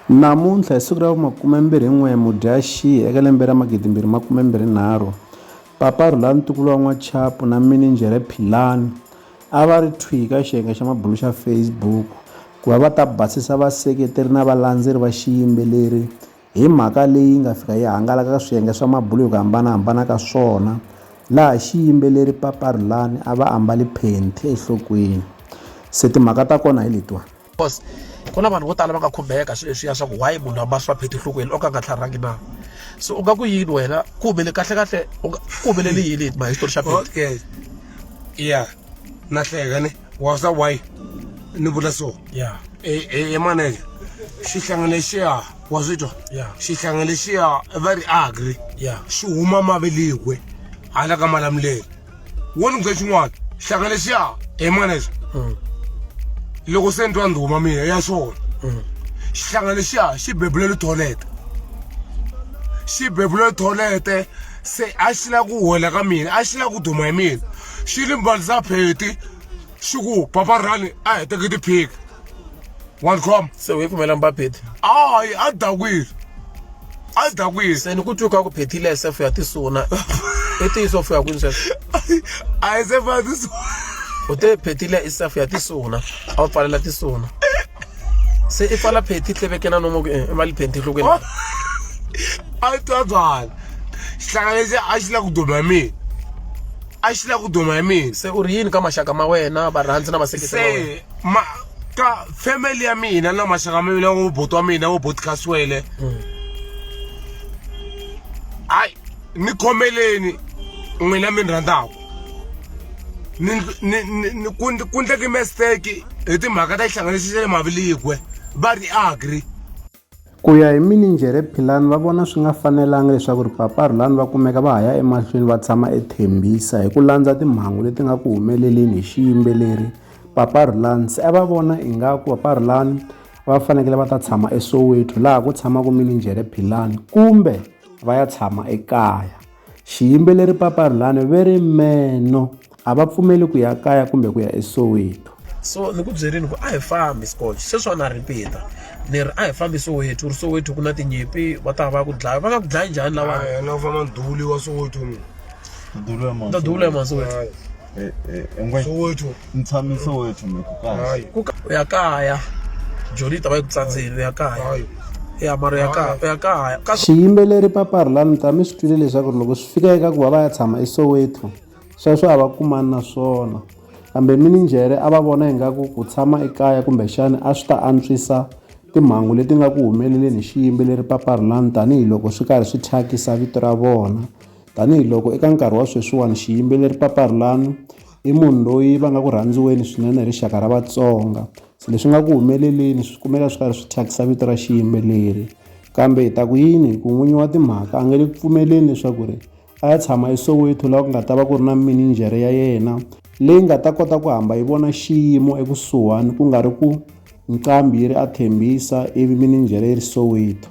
Namuntlha hi siku ra 21 Mudyaxihi eka lembe ra 2023, Papa Rhulani ntukulu wa N'wachapu na minijhere Philani a va ri thwika xiyenge xa mabulu xa Facebook ku va ta basisa vaseketeri na valandzeri va xiyimbeleri hi mhaka leyi nga fika yi hangalaka ka swiyenge swa mabulu hi ku hambanahambana ka swona, laha xiyimbeleri Papa Rhulani a va ambale panty enhlokweni. Se timhaka ta kona hi letiwani. Ku na vanhu vo tala va nga khumbeka swilo leswiya swa ku why munhu ambala swa pheti enhlokweni o ka nga tlharhangi na. So u nga ku yini wena ku kahle ku humelele yini hi history xa pheti? Okay. Yeah. Nahleka ne wasa why ni vula so. Yeah. Manager xihlangane xiya wa switwa. Yeah. Xihlangane xiya very ugly. Yeah. Xi huma mavelikwe hala ka malamuleli. Wona ku xin'wana xihlangane xiya manager. Loko se ndwa ndhuma mina ya swona. Xihlangane xiya xi bebulele toilet. Xi bebulele toilet se a xi la ku hola ka mina, a xi la ku duma hi mina. Xi limbalisa pheti xi ku Papa Rhulani a heteke tiphiki. One crumb. Se u pfumela mba pheti? Ay, a dakwile. A dakwile. Se ni ku twa ku pheti le SF ya tisuna. Etiso fu ya kwini sweswo? A SF ya tisuna. U te pheti le SF ya tisuna. A u pfalela tisuna. Se i pfala pheti tleveke na nomo mali pheti enhlokweni. A twa bana. Xihlangane a xi la ku duma hi mina. A xi la ku duma hi mina. Se u ri yini ka maxaka ma wena varhandzi na vaseketeri wa wena? Se ka family ya mina na maxaka ma mina wo boti wa mina wo boti kaswele. Ai ni khomeleni n'wina mi rhandzaka. Ni ku ndleke mistake hi timhaka ta xihlanganisi xa le mavilikwe va ri agri. Ku ya hi minijhere Philani va vona swi nga fanelanga leswaku ri Papa Rhulani va kumeka va ha ya emahlweni va tshama eThembisa hi ku landza timhangu leti nga ku humeleleni hi xiyimbeleri Papa Rhulani. Se a va vona ingaku Papa Rhulani va fanekele va ta tshama eSoweto laha ku tshamaka minijhere Philani kumbe va ya tshama ekaya. Xiyimbeleri Papa Rhulani ve ri meno a va pfumeli ku ya kaya kumbe ku ya eSoweto. So ni ku byerini ku a hi fambi Scotch sweswo na ripeta ni ri a hi fambi Soweto Soweto ku na tinyimpi va ta va ku dlaya va nga ku dlaya njhani lawa na ku famba ndhuli wa Soweto ni ndhuli ya Soweto Soweto ntshami Soweto mi ku kahle ku ya kaya Joni ta va ku tsandzeni ya kaya ya mara ya kaya xiyimbeleri Papa Rhulani ta mi swi twile leswaku loko swi fika eka ku va ya tshama eSoweto sweswo a va kumani na swona, kambe minijhere a va vona ingaku ku tshama ekaya kumbexana a swi ta antswisa timhangu leti nga ku humeleleni hi xiyimbeleri Papa Rhulani tanihiloko swi karhi swi thyakisa vito ra vona. Tanihiloko eka nkarhi wa sweswiwani xiyimbeleri Papa Rhulani i munhu loyi va nga ku rhandziweni swinene hi rixaka ra Vatsonga. Se leswi nga ku humeleleni swi kumeka swi karhi swi thyakisa vito ra xiyimbeleri, kambe hi ta ku yini hi ku n'winyi wa timhaka a nga le ku pfumeleni leswaku ri a ya tshama eSoweto laha ku nga ta va ku ri na minijhere ya yena leyi nga ta kota ku hamba yi vona xiyimo ekusuhani ku nga ri ku nqambi yi ri a Thembisa ivi minijhere yi ri Soweto.